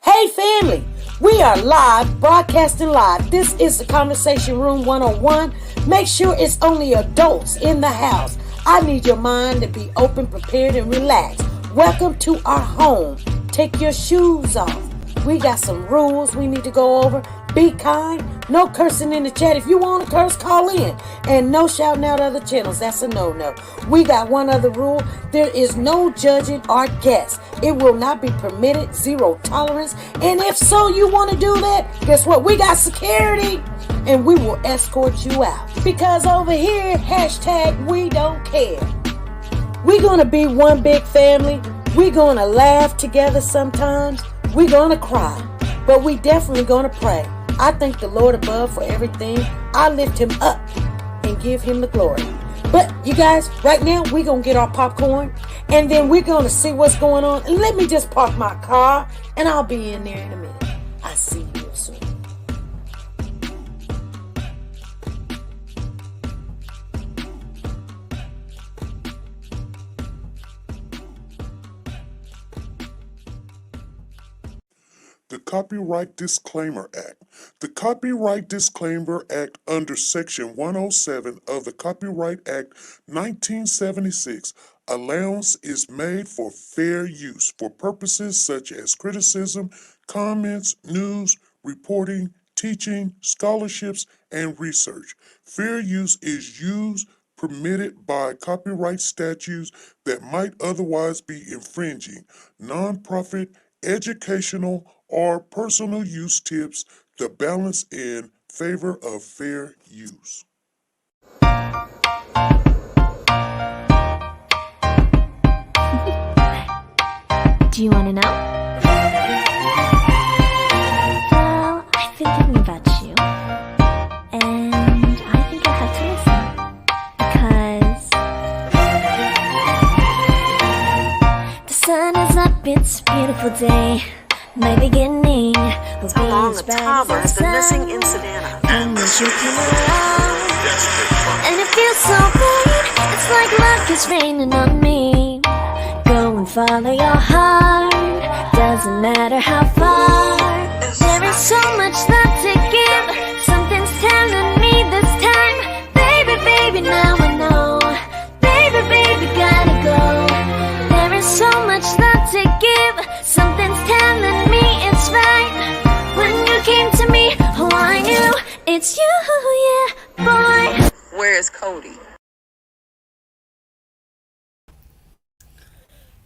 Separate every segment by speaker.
Speaker 1: Hey family, we are live, broadcasting live. This is the Conversation Room 101. Make sure it's only adults in the house. I need your mind to be open, prepared, and relaxed. Welcome to our home. Take your shoes off. We got some rules we need to go over. Be kind. No cursing in the chat. If you want to curse, call in. And no shouting out other channels. That's a no-no. We got one other rule. There is no judging our guests. It will not be permitted. Zero tolerance. And if so, you want to do that, guess what? We got security. And we will escort you out. Because over here, hashtag we don't care. We're going to be one big family. We're going to laugh together sometimes. We're going to cry. But we definitely going to pray. I thank the Lord above for everything. I lift him up and give him the glory. But you guys, right now, we're going to get our popcorn. And then we're going to see what's going on. And let me just park my car. And I'll be in there in a minute. I'll see you real soon.
Speaker 2: The Copyright Disclaimer Act. The Copyright Disclaimer Act under Section 107 of the Copyright Act 1976 allowance is made for fair use for purposes such as criticism, comments, news, reporting, teaching, scholarships, and research. Fair use is used permitted by copyright statutes that might otherwise be infringing. Nonprofit, educational, or personal use tips the balance in favor of fair use.
Speaker 3: Do you want to know? Well, I've been thinking about you, and I think you'll have to listen, because the sun is up, it's a beautiful day. My beginning will be
Speaker 4: Along
Speaker 3: as
Speaker 4: the
Speaker 3: bright
Speaker 4: tower
Speaker 3: as
Speaker 4: has
Speaker 3: the
Speaker 4: been missing
Speaker 3: sun.
Speaker 4: in Savannah.
Speaker 3: And as you come around, and it feels so great, it's like luck is raining on me. Go and follow your heart, doesn't matter how far. There is so much love to give, something's telling me this time. Baby, baby, now I know. Baby, baby, gotta go. There is so much love to give, something's telling me it's right. When you came to me, oh I knew it's you, yeah, boy.
Speaker 4: Where is Cody?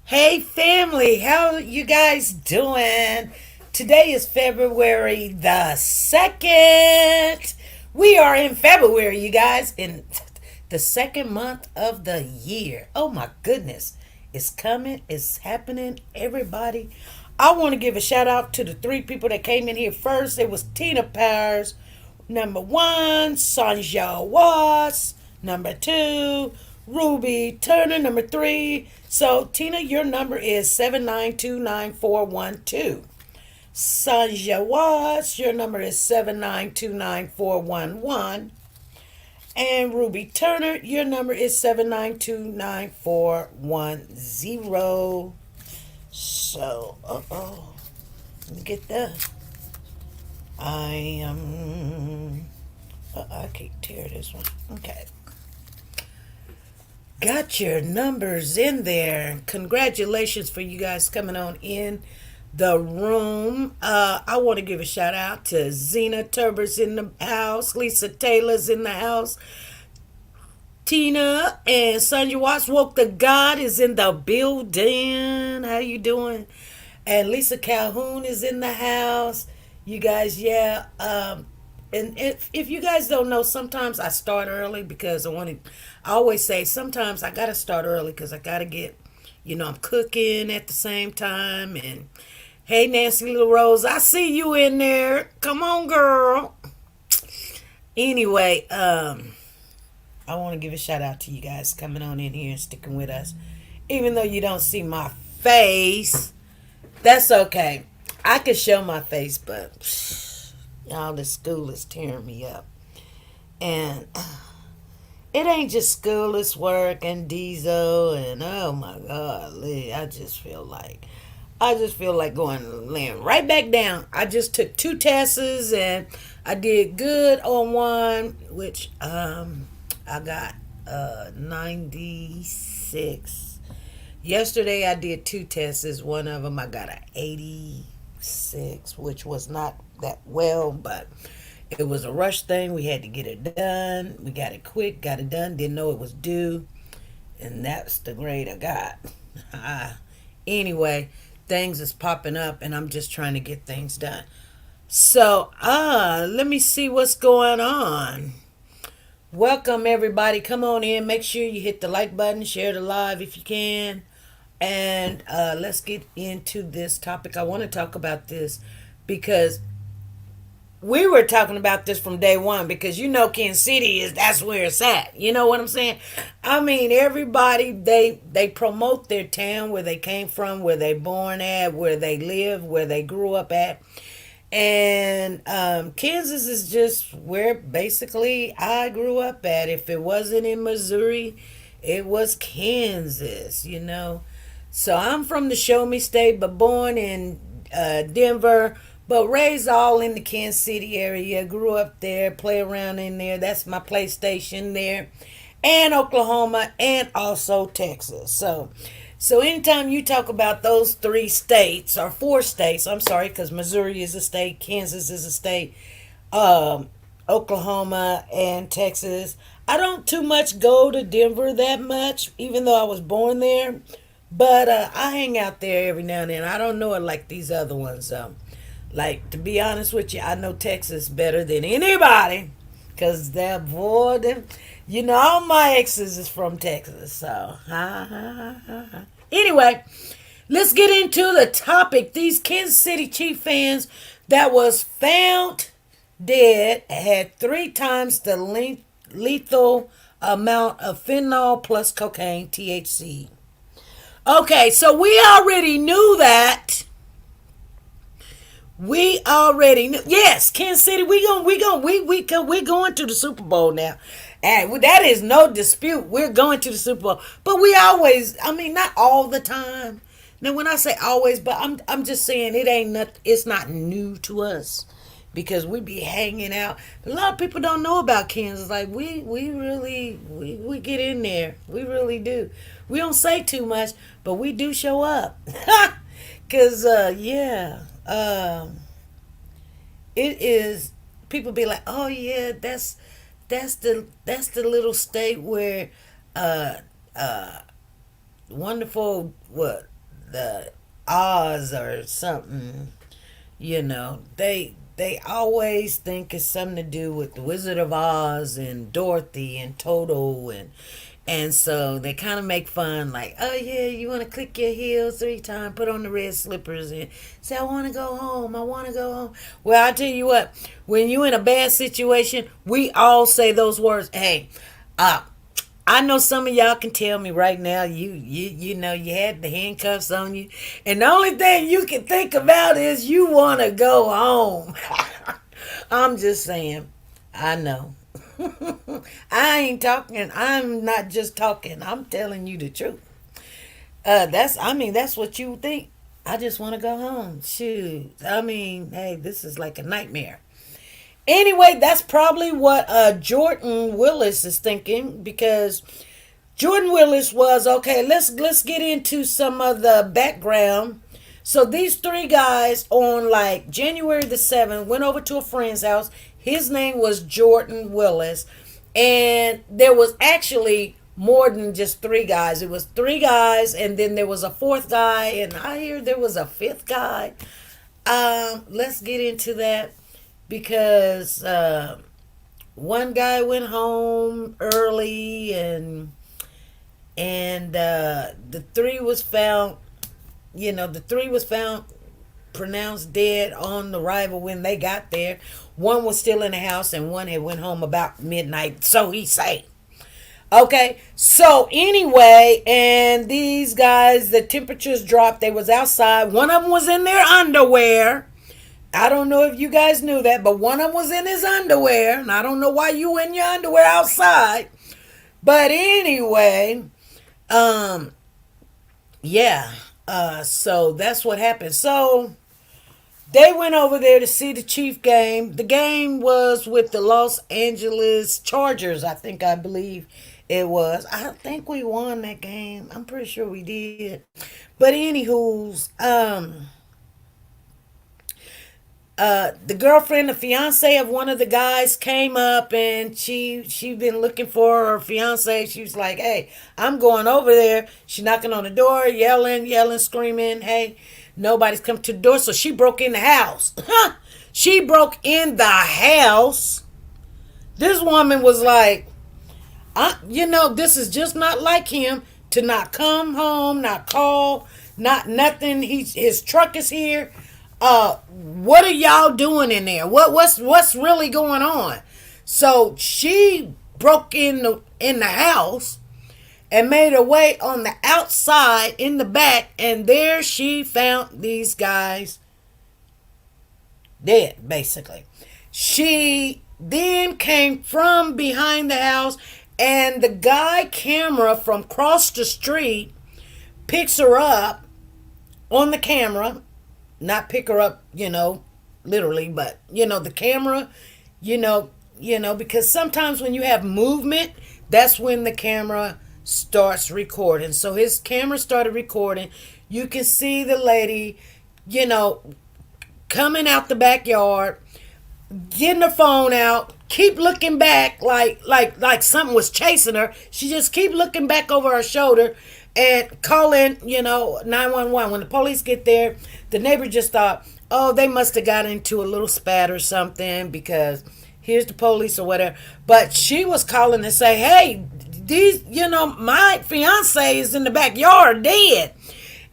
Speaker 1: Hey family, how you guys doing? Today is February the 2nd. We are in February, you guys, in the second month of the year. Oh my goodness. It's coming, it's happening, everybody. I want to give a shout out to the three people that came in here first. It was Tina Powers, number one, Sanja Was, number two, Ruby Turner, number three. So, Tina, your number is 7929412. Sanja Was, your number is 7929411. And Ruby Turner, your number is 7929410. So, let me get that. I can't tear this one. Okay. Got your numbers in there. Congratulations for you guys coming on in the room. I want to give a shout out to Zena Turbers in the house. Lisa Taylor's in the house. Tina and Sanja Watts Woke the God is in the building. How you doing? And Lisa Calhoun is in the house. You guys, yeah. And if you guys don't know, sometimes I start early because I always say sometimes I got to start early because I got to get, I'm cooking at the same time. And hey, Nancy Little Rose, I see you in there. Come on, girl. Anyway, I want to give a shout out to you guys coming on in here and sticking with us. Even though you don't see my face, that's okay. I can show my face, but y'all, this school is tearing me up. And it ain't just school, it's work and diesel and oh my God, I just feel like I just feel like laying right back down. I just took 2 tests and I did good on one, which I got 96. Yesterday I did 2 tests. One of them I got an 86, which was not that well, but it was a rush thing. We had to get it done. We got it quick, got it done. Didn't know it was due, and that's the grade I got. Anyway, things is popping up, and I'm just trying to get things done. So, let me see what's going on. Welcome, everybody. Come on in. Make sure you hit the like button, share the live if you can. And let's get into this topic. I want to talk about this because we were talking about this from day one, because Kansas City that's where it's at. You know what I'm saying? I mean, everybody, they promote their town, where they came from, where they born at, where they live, where they grew up at. And Kansas is just where basically I grew up at. If it wasn't in Missouri, it was Kansas, So I'm from the Show Me State, but born in Denver, but raised all in the Kansas City area. Grew up there, play around in there. That's my PlayStation there. And Oklahoma, and also Texas. So anytime you talk about those 3 states, or 4 states, I'm sorry, because Missouri is a state, Kansas is a state, Oklahoma and Texas. I don't too much go to Denver that much, even though I was born there. But I hang out there every now and then. I don't know it like these other ones. Like, to be honest with you, I know Texas better than anybody. Because that boy, all my exes is from Texas. So, Anyway, let's get into the topic. These Kansas City Chief fans that was found dead had 3 times the lethal amount of fentanyl plus cocaine, THC. Okay, so we already knew that. We already knew. Yes, Kansas City, we going to the Super Bowl now. And that is no dispute. We're going to the Super Bowl. But we always, not all the time. Now, when I say always, but I'm just saying it's not new to us, because we be hanging out. A lot of people don't know about Kansas. Like, we really get in there. We really do. We don't say too much, but we do show up. Because, it is, people be like, oh yeah, that's the little state where wonderful, the Oz or something, they always think it's something to do with the Wizard of Oz and Dorothy and Toto, and so they kind of make fun, like, oh yeah, you want to click your heels 3 times, put on the red slippers, and say, I want to go home. Well, I tell you what, when you in a bad situation, we all say those words. Hey, I know some of y'all can tell me right now, you had the handcuffs on you, and the only thing you can think about is you want to go home. I'm just saying, I know. I ain't talking. I'm not just talking. I'm telling you the truth. That's what you think. I just want to go home. Shoot. Hey, this is like a nightmare. Anyway, that's probably what Jordan Willis is thinking, because Jordan Willis was, okay, let's get into some of the background. So these 3 guys on like January the 7th went over to a friend's house. His name was Jordan Willis. And there was actually more than just 3 guys. It was 3 guys, and then there was a 4th guy, and I hear there was a 5th guy. Let's get into that, because one guy went home early, and the 3 was found, pronounced dead on arrival when they got there. One was still in the house, and one had went home about midnight, so he say. Okay, so anyway, and these guys, the temperatures dropped. They was outside. One of them was in their underwear. I don't know if you guys knew that, but one of them was in his underwear, and I don't know why you in your underwear outside. But anyway, yeah. So that's what happened. So they went over there to see the Chief game. The game was with the Los Angeles Chargers, I believe it was. I think we won that game. I'm pretty sure we did. But anywho's, the girlfriend, the fiance of one of the guys came up, and she been looking for her fiance. She was like, "Hey, I'm going over there." She knocking on the door, yelling, screaming. Hey, nobody's come to the door, so she broke in the house. She broke in the house. This woman was like, this is just not like him to not come home, not call, not nothing. His truck is here. What are y'all doing in there? What's really going on? So she broke in the house and made her way on the outside in the back, and there she found these guys dead, basically. She then came from behind the house, and the guy camera from across the street picks her up on the camera. Not pick her up, literally, but the camera, because sometimes when you have movement, that's when the camera starts recording. So his camera started recording. You can see the lady, coming out the backyard, getting her phone out, keep looking back like something was chasing her. She just keep looking back over her shoulder and calling, 911. When the police get there, the neighbor just thought, oh, they must have got into a little spat or something, because here's the police or whatever. But she was calling to say, hey, these, my fiance is in the backyard dead.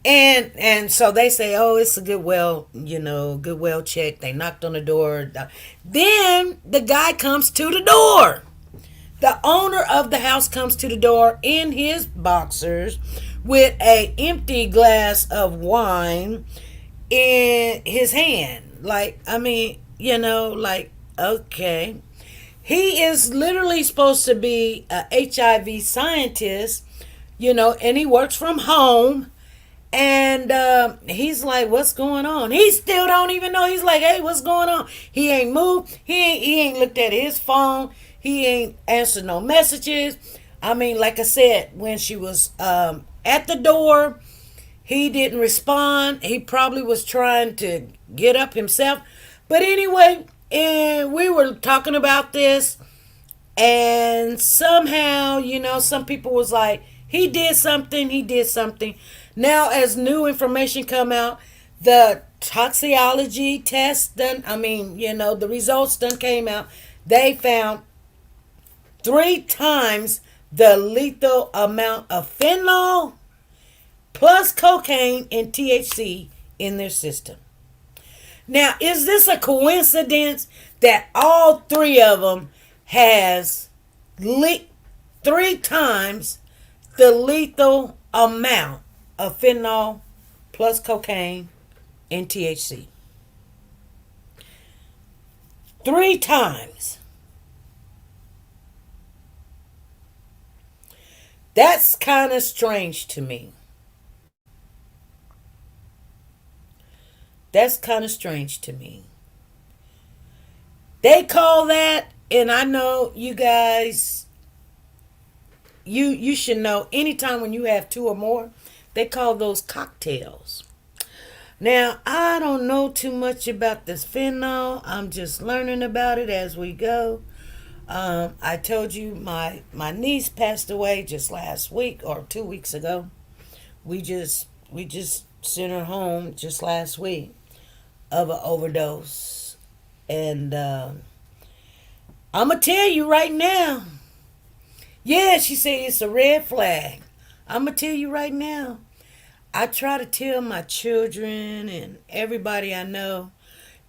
Speaker 1: And so they say, oh, it's a Goodwill check. They knocked on the door. Then the guy comes to the door. The owner of the house comes to the door in his boxers with an empty glass of wine in his hand. Okay. He is literally supposed to be a HIV scientist, and he works from home. And he's like, what's going on? He still don't even know. He's like, hey, what's going on? He ain't moved. He ain't looked at his phone. He ain't answered no messages. Like I said, when she was at the door, he didn't respond. He probably was trying to get up himself. But anyway, and we were talking about this, and somehow, some people was like, he did something. Now, as new information come out, the toxicology test the results done came out. They found 3 times the lethal amount of fentanyl plus cocaine and THC in their system. Now, is this a coincidence that all 3 of them has 3 times the lethal amount of fentanyl plus cocaine and THC? 3 times. That's kind of strange to me. They call that, and I know you guys, you should know, anytime when you have 2 or more, they call those cocktails. Now, I don't know too much about this fentanyl. I'm just learning about it as we go. I told you my niece passed away just last week or 2 weeks ago. We just sent her home just last week of an overdose. And I'm going to tell you right now. Yeah, she said it's a red flag. I'm going to tell you right now. I try to tell my children and everybody I know.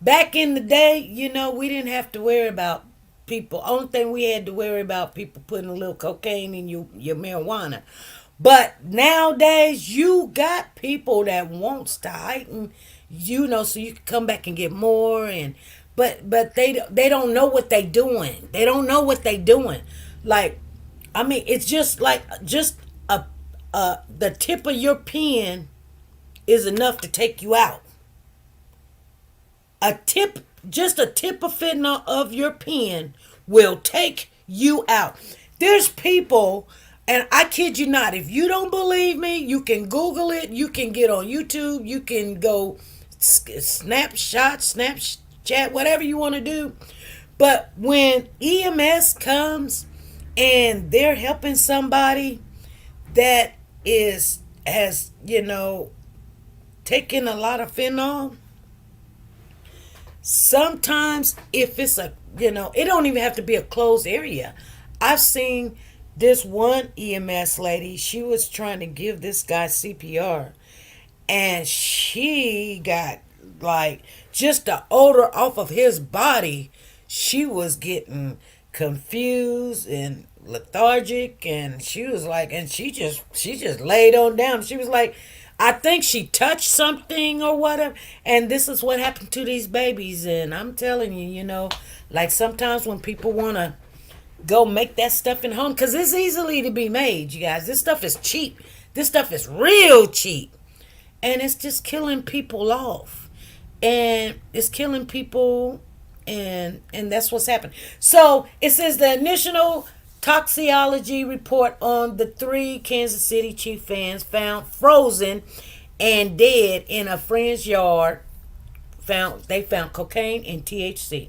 Speaker 1: Back in the day, we didn't have to worry about people. Only thing we had to worry about, people putting a little cocaine in your marijuana. But nowadays, you got people that wants to heighten, so you can come back and get more. But they don't know what they doing. They don't know what they doing. It's just like the tip of your pen is enough to take you out. Just a tip of fentanyl of your pen will take you out. There's people, and I kid you not, if you don't believe me, you can Google it, you can get on YouTube, you can go Snapchat, whatever you want to do. But when EMS comes and they're helping somebody that has taken a lot of fentanyl, sometimes if it's it don't even have to be a closed area. I've seen this one EMS lady, she was trying to give this guy CPR, and she got like just the odor off of his body. She was getting confused and lethargic, and she was like, and she just laid on down. She was like, I think she touched something or whatever, and this is what happened to these babies. And I'm telling you, like sometimes when people want to go make that stuff in home, because it's easily to be made, you guys. This stuff is cheap. This stuff is real cheap, and it's just killing people off, and it's killing people, and that's what's happened. So it says the initial toxicology report on the 3 Kansas City Chiefs fans found frozen and dead in a friend's yard. They found cocaine and THC,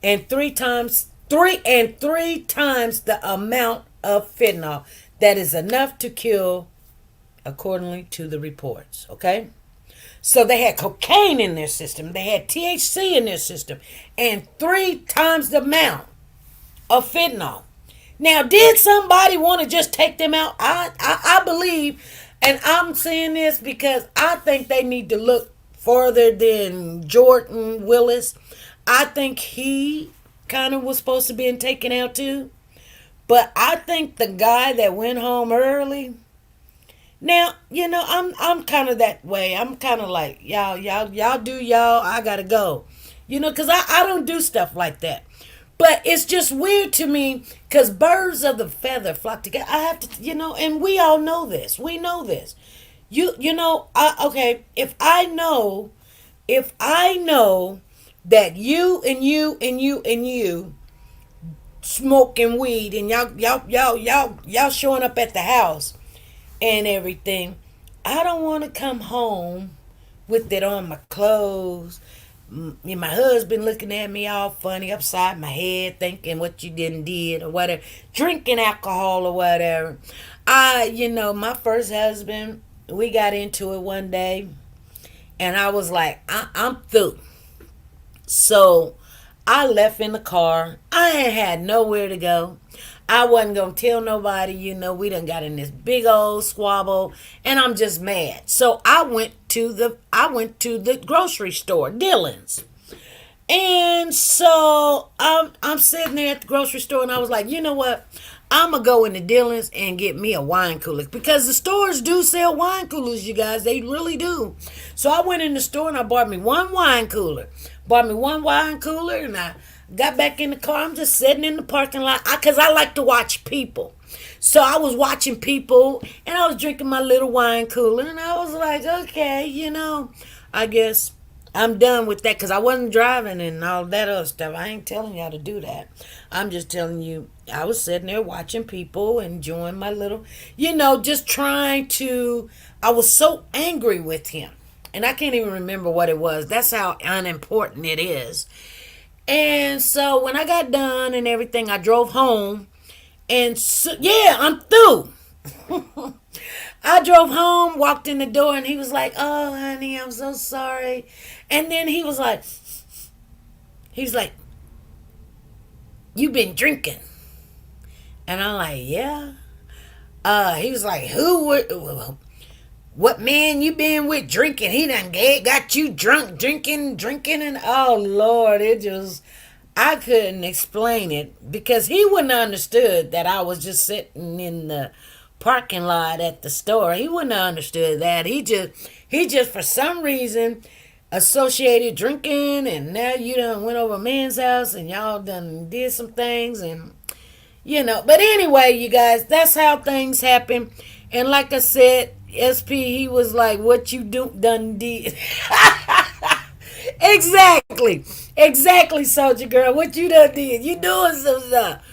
Speaker 1: and three times the amount of fentanyl that is enough to kill, accordingly to the reports. Okay, so they had cocaine in their system, they had THC in their system, and 3 times the amount of fentanyl. Now, did somebody want to just take them out? I believe, and I'm saying this because I think they need to look further than Jordan Willis. I think he kind of was supposed to be taken out too. But I think the guy that went home early. Now, I'm kind of that way. I'm kind of like, y'all do y'all. I gotta go. Because I don't do stuff like that. But it's just weird to me because birds of the feather flock together. I have to, and we all know this. We know this. Okay, if I know that you and you and you and you smoking weed and y'all showing up at the house and everything, I don't want to come home with it on my clothes. My husband looking at me all funny upside my head, thinking what you did or whatever, drinking alcohol or whatever. My first husband, we got into it one day, and I was like, I'm through. So I left in the car. I ain't had nowhere to go. I wasn't going to tell nobody, we done got in this big old squabble, and I'm just mad. So I went to the grocery store, Dillon's. And so I'm sitting there at the grocery store, and I was like, you know what? I'm going to go into Dillon's and get me a wine cooler, because the stores do sell wine coolers, you guys. They really do. So I went in the store and I bought me one wine cooler. And I got back in the car. I'm just sitting in the parking lot because I like to watch people. So I was watching people, and I was drinking my little wine cooler, and I was like, okay, I guess I'm done with that, because I wasn't driving and all that other stuff. I ain't telling y'all to do that. I'm just telling you, I was sitting there watching people, enjoying my little, just trying to, I was so angry with him. And I can't even remember what it was. That's how unimportant it is. And so when I got done and everything, I drove home. And so, yeah, I'm through. I drove home, walked in the door, and he was like, oh, honey, I'm so sorry. And then he was like, you been drinking? And I'm like, yeah. He was like, what man you been with drinking? He done got you drunk, drinking, and oh, Lord, I couldn't explain it, because he wouldn't have understood that I was just sitting in the parking lot at the store. He wouldn't have understood that. He just for some reason associated drinking, and now you done went over a man's house and y'all done did some things, and but anyway, you guys, that's how things happen. And like I said, SP, he was like, what you done did. Exactly, Soldier Girl. What you done did? You doing some stuff.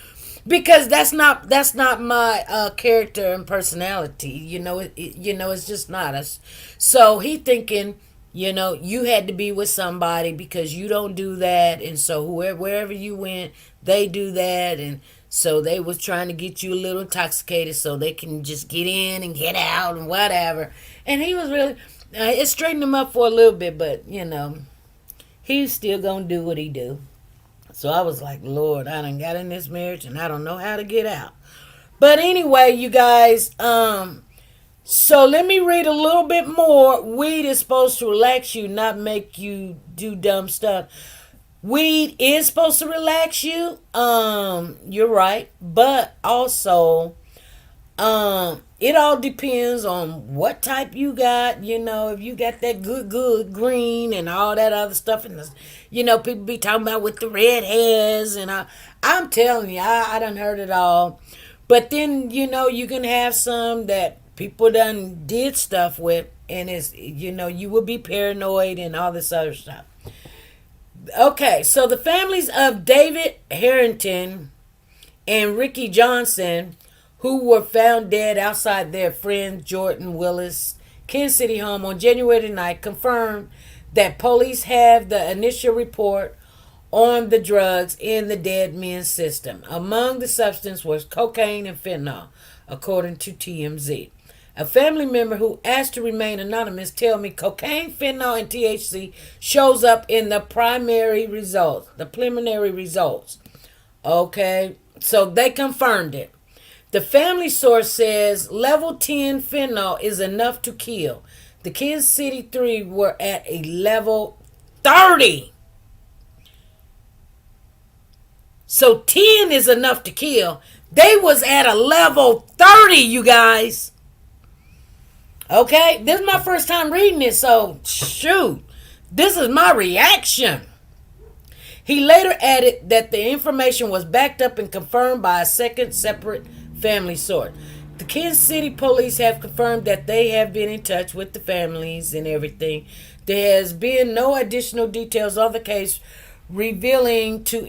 Speaker 1: Because that's not my character and personality. It's just not us. So he thinking, you had to be with somebody because you don't do that, and so wherever you went, they do that, and so they was trying to get you a little intoxicated so they can just get in and get out and whatever. And he was really, it straightened him up for a little bit, but he's still gonna do what he do. So I was like, Lord, I done got in this marriage and I don't know how to get out. But anyway, you guys, so let me read a little bit more. Weed is supposed to relax you, not make you do dumb stuff. Weed is supposed to relax you. You're right. But also, it all depends on what type you got. If you got that good green and all that other stuff, and people be talking about with the red hairs, and I'm telling you, I done heard it all. But then you can have some that people done did stuff with, and it's you will be paranoid and all this other stuff. Okay, so the families of David Harrington and Ricky Johnson, who were found dead outside their friend Jordan Willis' Kansas City home on January night, confirmed that police have the initial report on the drugs in the dead men's system. Among the substance was cocaine and fentanyl, according to TMZ. A family member who asked to remain anonymous tell me cocaine, fentanyl, and THC shows up in the preliminary results. Okay, so they confirmed it. The family source says level 10 fentanyl is enough to kill. The Kansas City 3 were at a level 30. So 10 is enough to kill. They was at a level 30, you guys. Okay, this is my first time reading it, so shoot, this is my reaction. He later added that the information was backed up and confirmed by a second separate family source. The Kansas City police have confirmed that they have been in touch with the families and everything. There has been no additional details on the case revealing to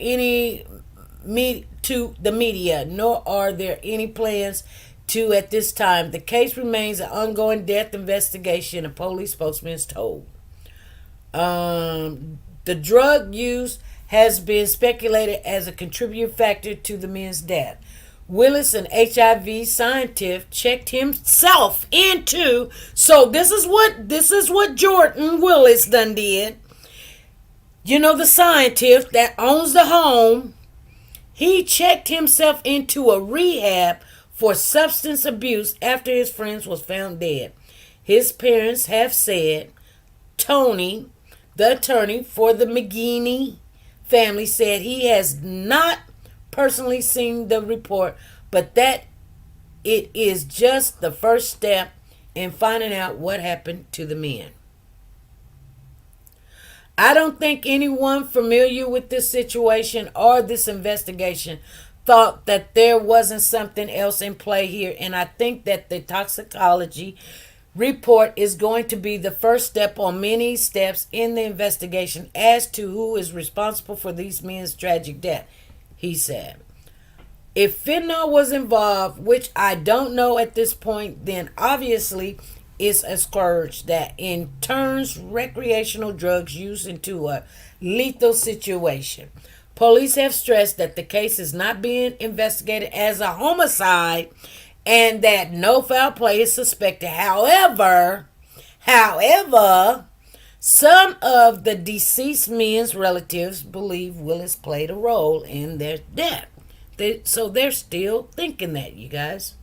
Speaker 1: the media, nor are there any plans to at this time. The case remains an ongoing death investigation, a police spokesman is told. The drug use has been speculated as a contributing factor to the men's death. Willis, an HIV scientist, checked himself into. So this is what Jordan Willis done did. The scientist that owns the home. He checked himself into a rehab for substance abuse after his friend was found dead. His parents have said. Tony, the attorney for the McGinney family, said he has not personally seen the report, but that it is just the first step in finding out what happened to the men. I don't think anyone familiar with this situation or this investigation thought that there wasn't something else in play here, and I think that the toxicology report is going to be the first step on many steps in the investigation as to who is responsible for these men's tragic death, he said. If fentanyl was involved, which I don't know at this point, then obviously it's a scourge that turns recreational drugs use into a lethal situation. Police have stressed that the case is not being investigated as a homicide and that no foul play is suspected. However, some of the deceased men's relatives believe Willis played a role in their death. So they're still thinking that, you guys.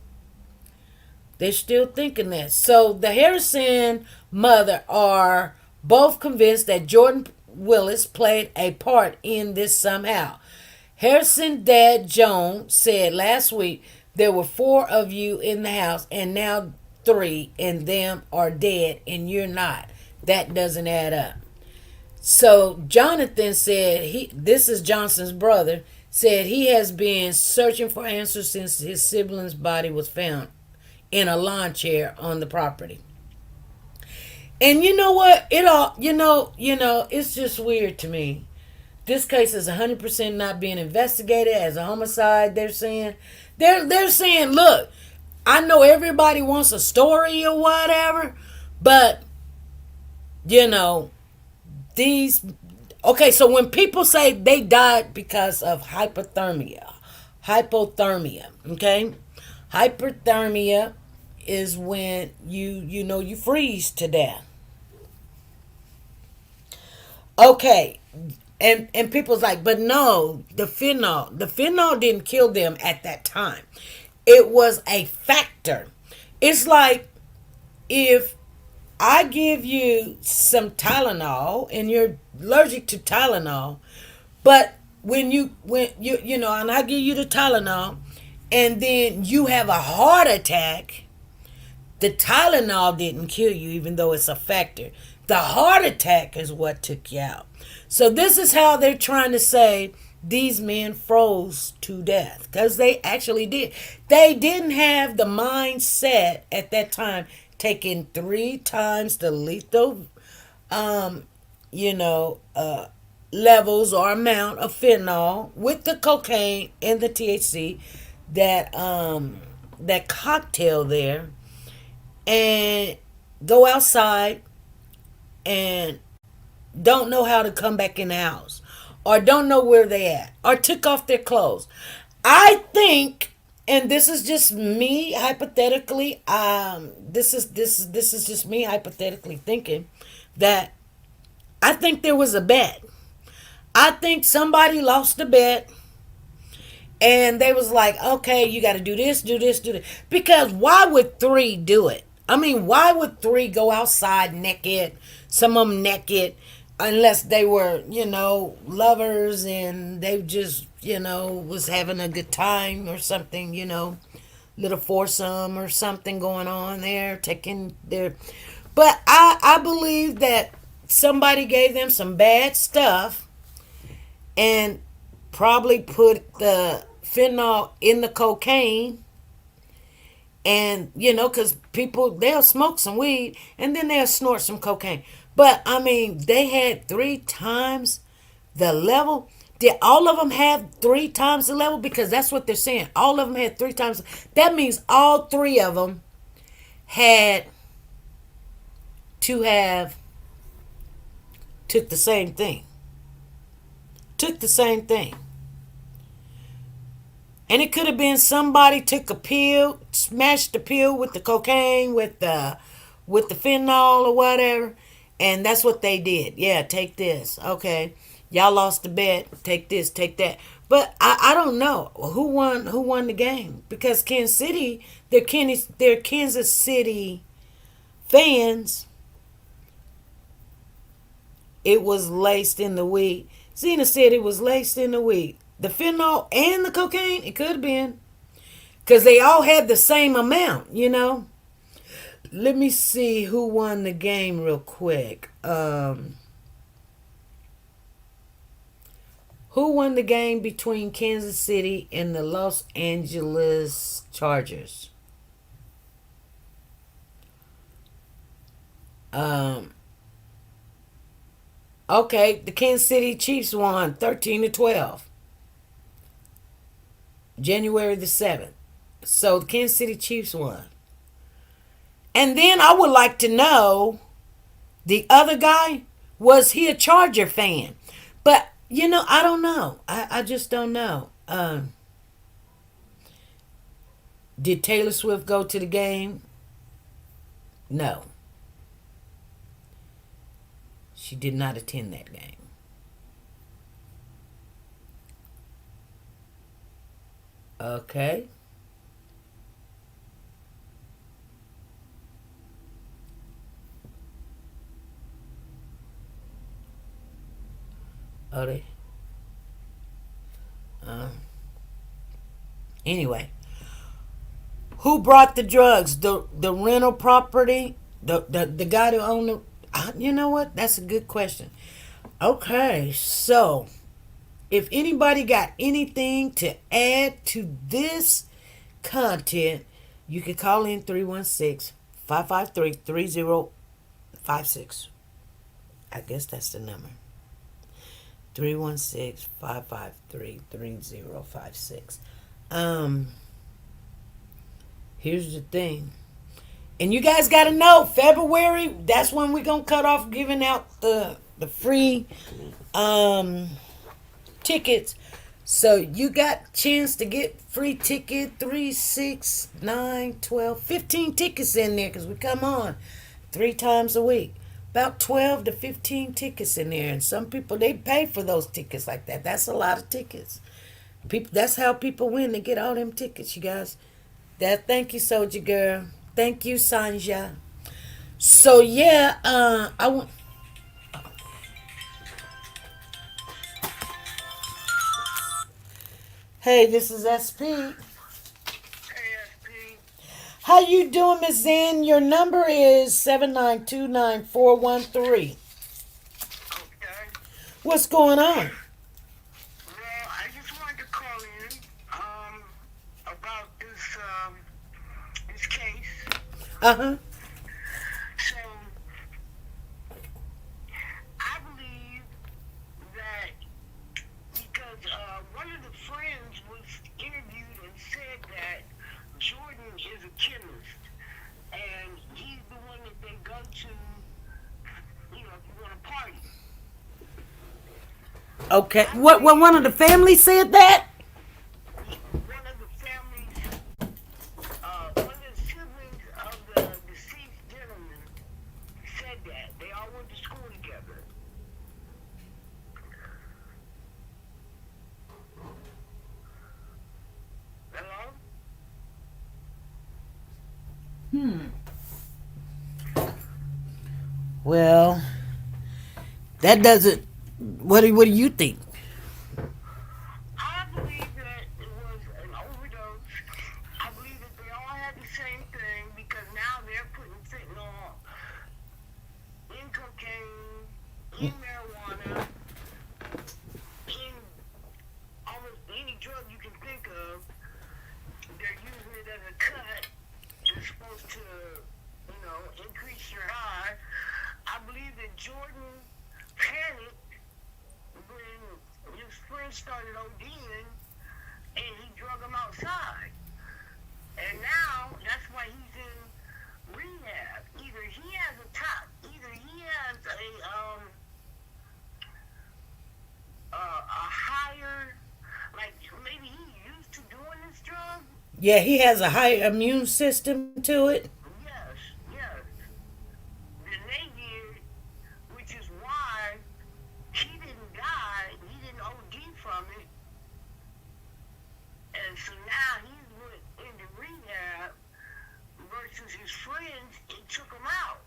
Speaker 1: They're still thinking that. So the Harrison mother are both convinced that Jordan Willis played a part in this somehow. Harrison dad Joan said last week there were 4 of you in the house and now 3 and them are dead and you're not. That doesn't add up. So Jonathan said, this is Johnson's brother, said he has been searching for answers since his sibling's body was found in a lawn chair on the property. And you know what? It all, it's just weird to me. This case is 100% not being investigated as a homicide. They're saying, look, I know everybody wants a story or whatever, but these. Okay, so when people say they died because of hypothermia, okay, hypothermia is when you freeze to death. Okay, and people's like, but no, the fentanyl didn't kill them at that time. It was a factor. It's like if I give you some Tylenol and you're allergic to Tylenol, but when you and I give you the Tylenol and then you have a heart attack, the Tylenol didn't kill you even though it's a factor. The heart attack is what took you out. So this is how they're trying to say these men froze to death, because they actually did. They didn't have the mindset at that time taking 3 times the lethal levels or amount of fentanyl with the cocaine and the THC, that cocktail there, and go outside and don't know how to come back in the house, or don't know where they at, or took off their clothes. I think, and this is just me hypothetically, this is just me hypothetically thinking that I think there was a bet. I think somebody lost the bet, and they was like, okay, you got to do this, do this, do this. Because why would 3 do it? I mean, why would 3 go outside naked, some of them naked, unless they were, lovers and they just, was having a good time or something, little foursome or something going on there, taking their... But I believe that somebody gave them some bad stuff and probably put the fentanyl in the cocaine. And, because people, they'll smoke some weed and then they'll snort some cocaine. But, I mean, they had 3 times the level. Did all of them have 3 times the level? Because that's what they're saying. All of them had 3 times. That means all 3 of them had to have took the same thing. And it could have been somebody took a pill, smashed the pill with the cocaine, with the fentanyl or whatever, and that's what they did. Yeah, take this. Okay, y'all lost the bet. Take this, take that. But I don't know who won the game, because Kansas City, they're Kansas City fans. It was laced in the weed. Zena said it was laced in the weed. The fentanyl and the cocaine, it could have been. Because they all had the same amount, Let me see who won the game real quick. Who won the game between Kansas City and the Los Angeles Chargers? Okay, the Kansas City Chiefs won 13-12. January the 7th. So the Kansas City Chiefs won. And then I would like to know, the other guy, was he a Charger fan? But, I don't know. I just don't know. Did Taylor Swift go to the game? No. She did not attend that game. Okay. Oh, they. Anyway, who brought the drugs? The rental property, the guy who owned the. You know what? That's a good question. Okay, so if anybody got anything to add to this content, You can call in 316-553-3056. I guess that's the number. 316-553-3056. Here's the thing. And you guys got to know, February, that's when we're going to cut off giving out the free tickets. So you got chance to get free ticket 3, 6, 9, 12, 15 tickets in there because we come on 3 times a week. About 12 to 15 tickets in there. And some people, they pay for those tickets like that. That's a lot of tickets. People, that's how people win. They get all them tickets, you guys. Thank you, Soldier Girl. Thank you, Sanja. So yeah, I want. Hey, this is SP.
Speaker 4: Hey, SP.
Speaker 1: How you doing, Miss Zen? Your number is 7929413.
Speaker 4: Okay.
Speaker 1: What's going on?
Speaker 4: Well, I just wanted to call in about this case.
Speaker 1: Uh-huh.
Speaker 4: So, I believe that because one of the friends was interviewed and said that Jordan is a chemist, and he's the one that they go to, if you want to party.
Speaker 1: Okay. What one of the family said that?
Speaker 4: One of the families, one of the siblings of the deceased gentleman said that. They all went to school together. Hello?
Speaker 1: Well, that doesn't. What do you think?
Speaker 4: I believe that it was an overdose. I believe that they all had the same thing because now they're putting fentanyl in cocaine, in marijuana, in almost any drug you can think of. They're using it as a cut. It's supposed to, increase your high. I believe that Jordan panicked when his friend started ODing and he drug him outside. And now that's why he's in rehab. Either he has a higher, like maybe he's used to doing this drug.
Speaker 1: Yeah, he has a higher immune system to it.
Speaker 4: Yes. Than they did, which is why he didn't die, he didn't OD from it. And so now he's went into rehab versus his friends, it took him out.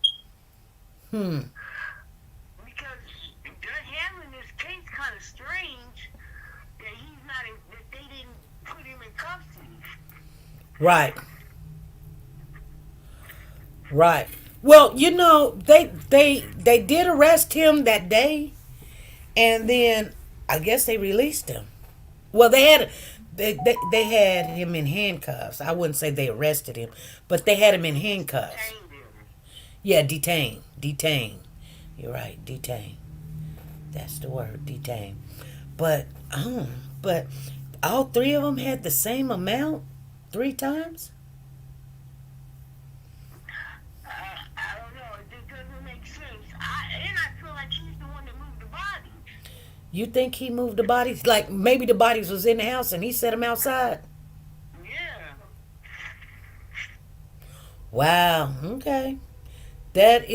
Speaker 4: Because they're handling this case kind of strange that that they didn't put him in custody.
Speaker 1: Right. Well, they did arrest him that day, and then I guess they released him. Well, they had him in handcuffs. I wouldn't say they arrested him, but they had him in handcuffs.
Speaker 4: Detained him.
Speaker 1: Yeah, detained. You're right, detained. That's the word, detained. But all 3 of them had the same amount 3 times.
Speaker 4: I don't know. It just doesn't make sense. I feel like he's the one that moved the body.
Speaker 1: You think he moved the bodies? Like maybe the bodies was in the house and he set them outside?
Speaker 4: Yeah.
Speaker 1: Wow. Okay. That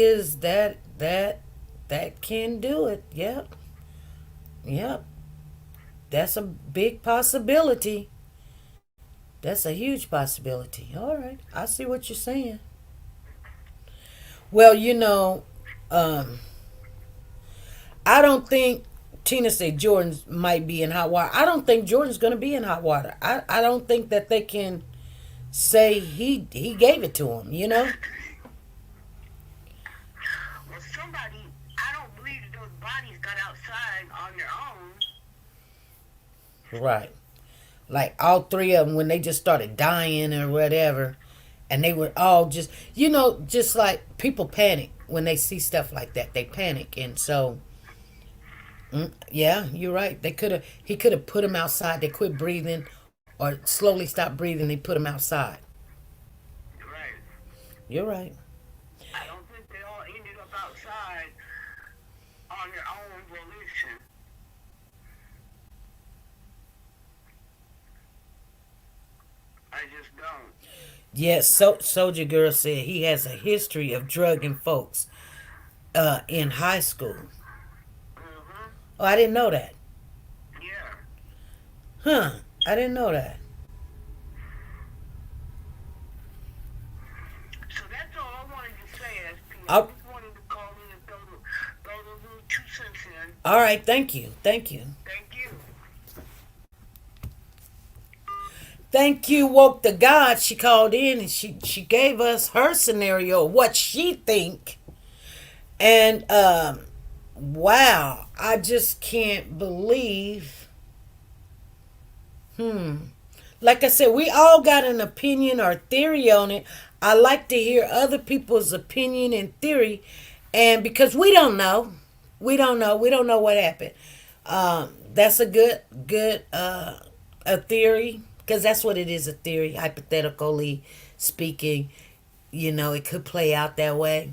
Speaker 1: can do it. Yep. That's a big possibility. That's a huge possibility. All right. I see what you're saying. Well, I don't think Tina said Jordan might be in hot water. I don't think Jordan's going to be in hot water. I don't think that they can say he gave it to him,
Speaker 4: Well, somebody, I don't believe that those bodies got outside on their own.
Speaker 1: Right. Like all 3 of them when they just started dying or whatever. And they were all just, just like people panic when they see stuff like that. They panic. And so, yeah, you're right. He could have put them outside. They quit breathing or slowly stop breathing. They put them outside.
Speaker 4: Right.
Speaker 1: You're right.
Speaker 4: I don't think they all ended up outside on their own volition. I just don't.
Speaker 1: Yes, Soldier Girl said he has a history of drugging folks in high school.
Speaker 4: Mm-hmm.
Speaker 1: Oh, I didn't know that.
Speaker 4: Yeah.
Speaker 1: Huh. I didn't know that.
Speaker 4: So that's all I wanted to say, SP. I
Speaker 1: Oh,
Speaker 4: just wanted to call in and throw those little 2 cents in.
Speaker 1: all right. Thank you. Thank you.
Speaker 4: Thank you.
Speaker 1: Thank you, Woke the God. She called in and she gave us her scenario, what she think. And wow, I just can't believe. Like I said, we all got an opinion or theory on it. I like to hear other people's opinion and theory, and because we don't know what happened. That's a good a theory, because that's what it is, a theory, hypothetically speaking. It could play out that way.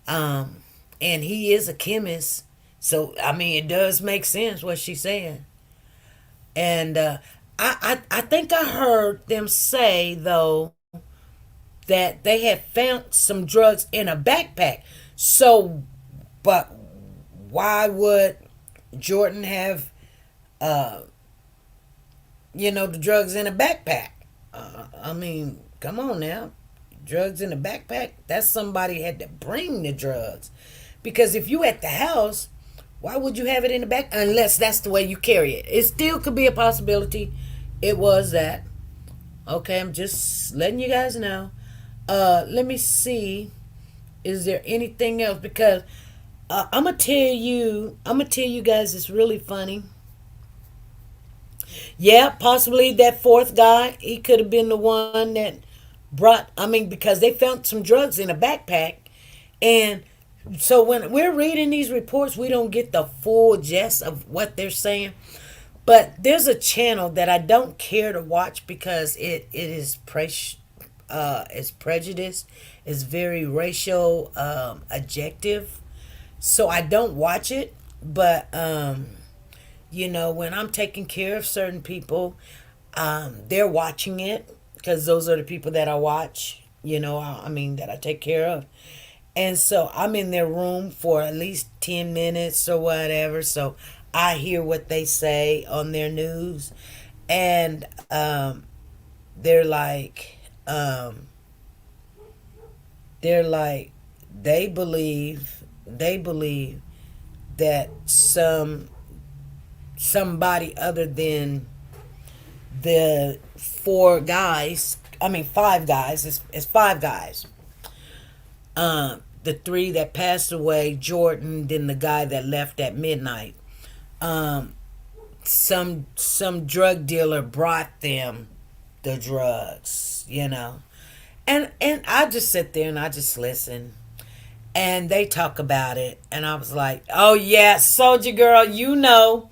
Speaker 1: And he is a chemist, so I mean it does make sense what she's saying. And I think I heard them say though that they had found some drugs in a backpack. So, but why would Jordan have the drugs in a backpack? I mean, come on now. Drugs in a backpack? That's somebody had to bring the drugs. Because if you at the house, why would you have it in the back? Unless that's the way you carry it. It still could be a possibility. It was that. Okay, I'm just letting you guys know. Let me see. Is there anything else? Because I'm gonna tell you guys it's really funny. Yeah, possibly that fourth guy. He could have been the one that because they found some drugs in a backpack. And so when we're reading these reports, we don't get the full gist of what they're saying. But there's a channel that I don't care to watch because it is it's prejudiced. It's very racial adjective. So I don't watch it. But when I'm taking care of certain people, they're watching it because those are the people that I watch, that I take care of. And so I'm in their room for at least 10 minutes or whatever. So I hear what they say on their news. And they're like, they believe that somebody other than the five guys, it's five guys. The three that passed away, Jordan, then the guy that left at midnight. Some drug dealer brought them the drugs. And I just sit there and I just listen. And they talk about it, and I was like, "Oh yeah, Soldier Girl, that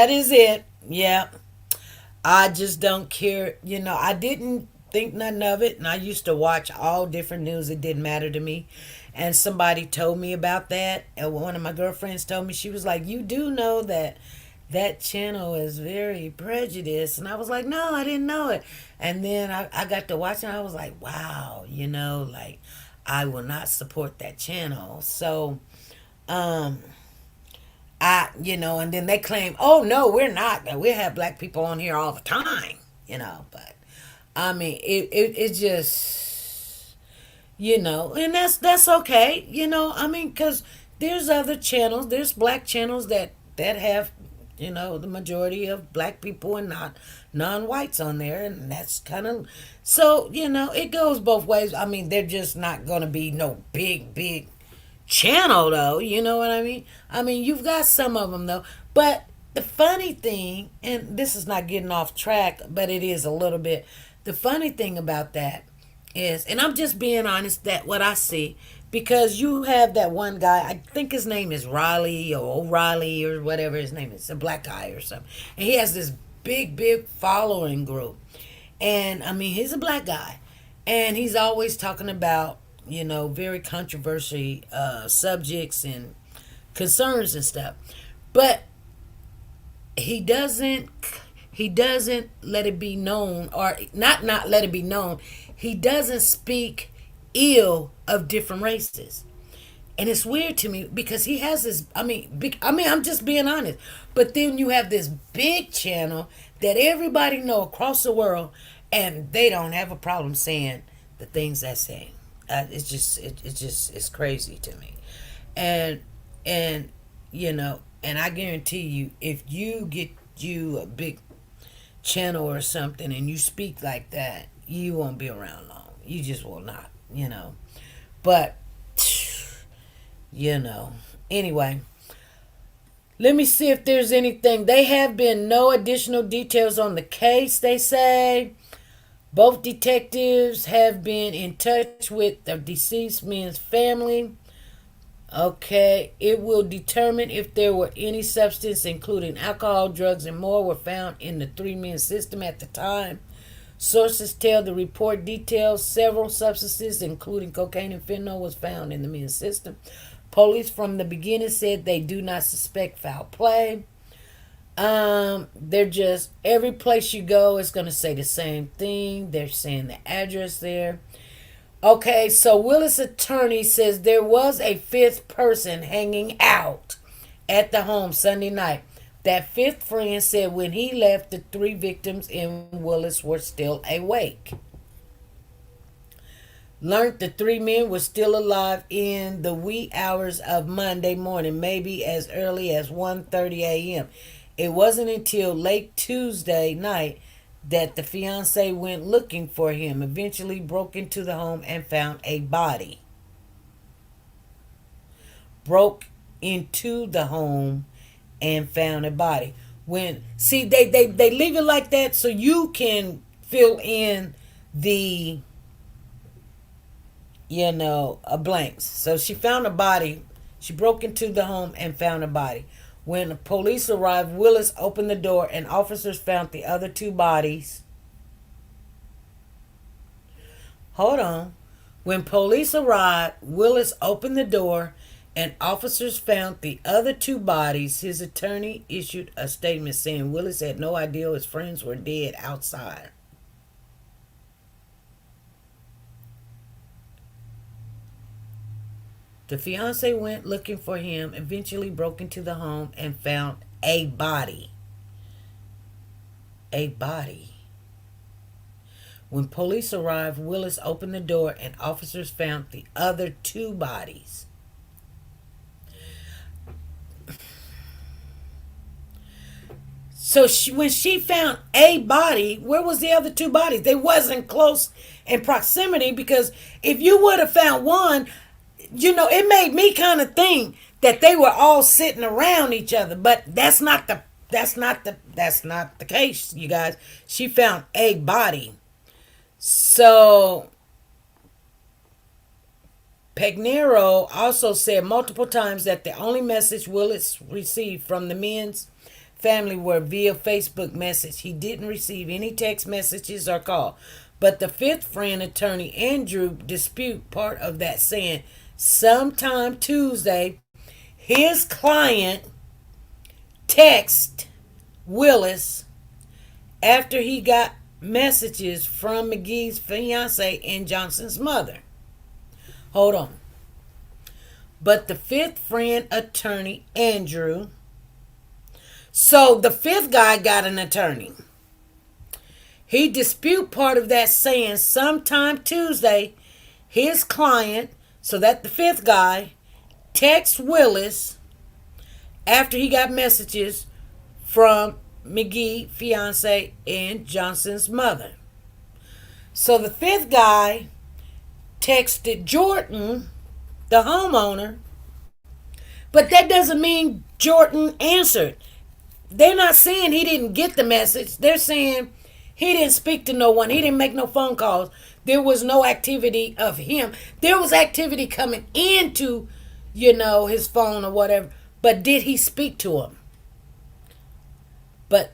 Speaker 1: is it." Yeah, I just don't care. I didn't think nothing of it, and I used to watch all different news. It didn't matter to me. And somebody told me about that, and one of my girlfriends told me, she was like, "You do know that channel is very prejudiced." And I was like, "No, I didn't know it." And then I got to watch it, and I was like, "Wow, like I will not support that channel." So, and then they claim, "Oh no, we're not. We have black people on here all the time." But I mean, it just, and that's okay. I mean, because there's other channels, there's black channels that have, the majority of black people and not non-whites on there, and that's kind of, so it goes both ways. I mean, they're just not gonna be no big channel though. You know what I mean? I mean, you've got some of them though, but the funny thing, and this is not getting off track, but it is a little bit. The funny thing about that is, and I'm just being honest, that what I see, because you have that one guy, I think his name is Riley or O'Reilly or whatever his name is, a black guy or something. And he has this big following group. And I mean, he's a black guy. And he's always talking about, very controversial subjects and concerns and stuff. But he doesn't let it be known, or not let it be known, he doesn't speak ill of different races. And it's weird to me because he has this, I'm just being honest, but then you have this big channel that everybody know across the world, and they don't have a problem saying the things they're saying. It's crazy to me. And and I guarantee you, if you get you a big channel or something and you speak like that, you won't be around long. You just will not, But, anyway, let me see if there's anything. They have been no additional details on the case, they say. Both detectives have been in touch with the deceased man's family. Okay, it will determine if there were any substance, including alcohol, drugs, and more, were found in the three men's system at the time. Sources tell the report details several substances, including cocaine and fentanyl, was found in the men's system. Police from the beginning said they do not suspect foul play. They're just, every place you go is going to say the same thing. They're saying the address there. Okay, so Willis' attorney says there was a fifth person hanging out at the home Sunday night. That fifth friend said when he left, the three victims in Willis were still awake. Learned the three men were still alive in the wee hours of Monday morning, maybe as early as 1:30 a.m. It wasn't until late Tuesday night that the fiancé went looking for him, eventually broke into the home and found a body. Broke into the home and found a body. They leave it like that so you can fill in the blanks. So she found a body. She broke into the home and found a body. When the police arrived, Willis opened the door and officers found the other two bodies. Hold on. When police arrived, Willis opened the door and officers found the other two bodies. His attorney issued a statement saying Willis had no idea his friends were dead outside. The fiancé went looking for him, eventually broke into the home and found a body. A body. When police arrived, Willis opened the door and officers found the other two bodies. So when she found a body, where was the other two bodies? They wasn't close in proximity, because if you would have found one, it made me kind of think that they were all sitting around each other, but that's not the case, you guys. She found a body. So Pegnero also said multiple times that the only message Willis received from the men's family were via Facebook message. He didn't receive any text messages or call. But the fifth friend, attorney Andrew, dispute part of that, saying sometime Tuesday, his client texted Willis after he got messages from McGee's fiance and Johnson's mother. Hold on. But the fifth friend, attorney Andrew, so the fifth guy got an attorney. He dispute part of that, saying sometime Tuesday, his client, so that the fifth guy, texts Willis after he got messages from McGee, fiance, and Johnson's mother. So the fifth guy texted Jordan, the homeowner, but that doesn't mean Jordan answered. They're not saying he didn't get the message. They're saying He didn't speak to no one. He didn't make no phone calls. There was no activity of him. There was activity coming into, his phone or whatever. But did he speak to him? But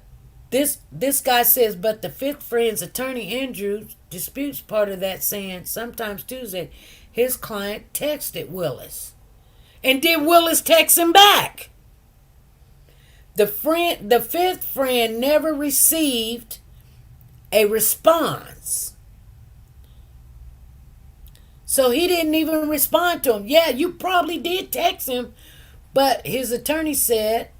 Speaker 1: this guy says, but the fifth friend's attorney, Andrews, disputes part of that, saying sometimes Tuesday his client texted Willis. And did Willis text him back? The fifth friend never received a response. So he didn't even respond to him. Yeah, you probably did text him, but his attorney said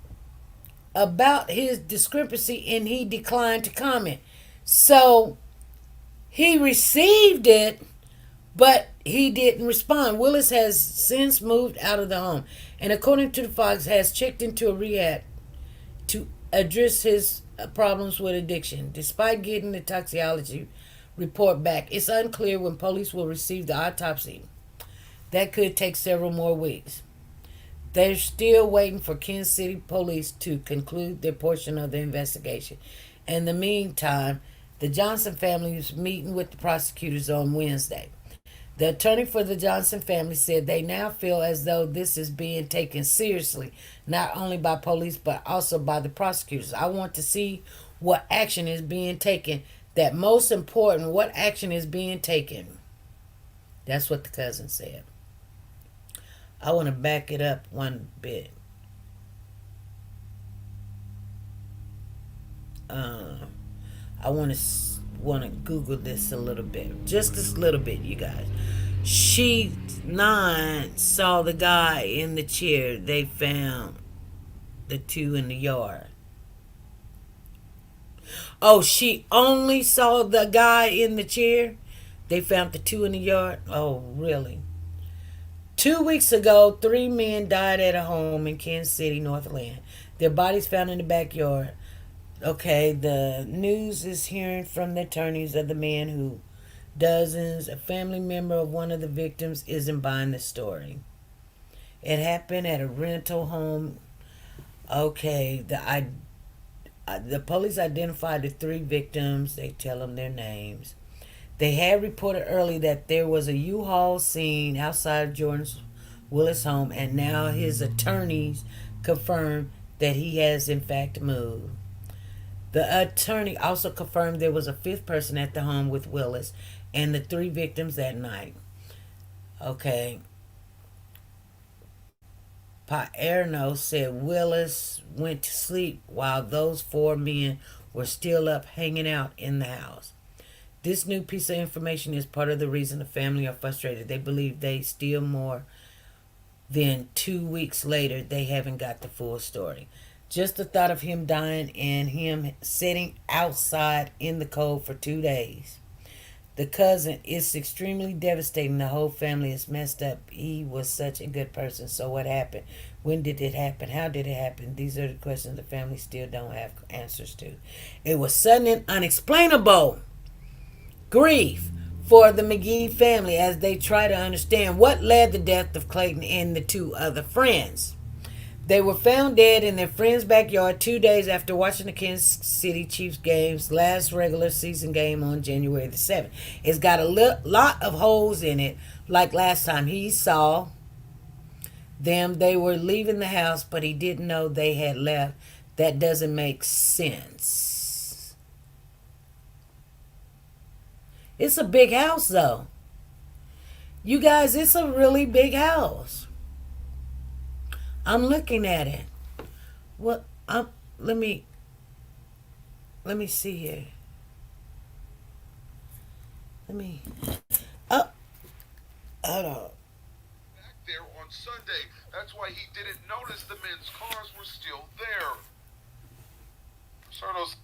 Speaker 1: about his discrepancy and he declined to comment. So he received it, but he didn't respond. Willis has since moved out of the home and, according to the Fox, has checked into a rehab to address his problems with addiction. Despite getting the toxicology report back, it's unclear when police will receive the autopsy. That could take several more weeks. They're still waiting for Kansas City police to conclude their portion of the investigation. In the meantime, the Johnson family is meeting with the prosecutors on Wednesday. The attorney for the Johnson family said they now feel as though this is being taken seriously, not only by police but also by the prosecutors. I want to see what action is being taken. That most important, what action is being taken. That's what the cousin said. I want to back it up one bit. I want to Google this a little bit, just this little bit, you guys. She 9 saw the guy in the chair. They found the 2 in the yard. Oh, she only saw the guy in the chair. They found the 2 in the yard. Oh, really? 2 weeks ago, 3 men died at a home in Kansas City, Northland. Their bodies found in the backyard. Okay, the news is hearing from the attorneys of the man who a family member of one of the victims isn't buying the story. It happened at a rental home. Okay, the police identified the 3 victims. They tell them their names. They had reported early that there was a U-Haul seen outside Jordan Willis' home, and now his attorneys confirmed that he has in fact moved. The attorney also confirmed there was a 5th person at the home with Willis and the 3 victims that night. Okay. Paerno said Willis went to sleep while those 4 men were still up hanging out in the house. This new piece of information is part of the reason the family are frustrated. They believe they still more than 2 weeks later they haven't got the full story. Just the thought of him dying and him sitting outside in the cold for 2 days. The cousin is extremely devastating. The whole family is messed up. He was such a good person. So what happened? When did it happen? How did it happen? These are the questions the family still don't have answers to. It was sudden and unexplainable grief for the McGee family as they try to understand what led the death of Clayton and the 2 other friends. They were found dead in their friend's backyard 2 days after watching the Kansas City Chiefs game's last regular season game on January the 7th. It's got a lot of holes in it, like last time he saw them. They were leaving the house, but he didn't know they had left. That doesn't make sense. It's a big house, though. You guys, it's a really big house. I'm looking at it. What? Let me see here. Hold on.
Speaker 5: Back there on Sunday. That's why he didn't notice the men's cars were still there. Sardo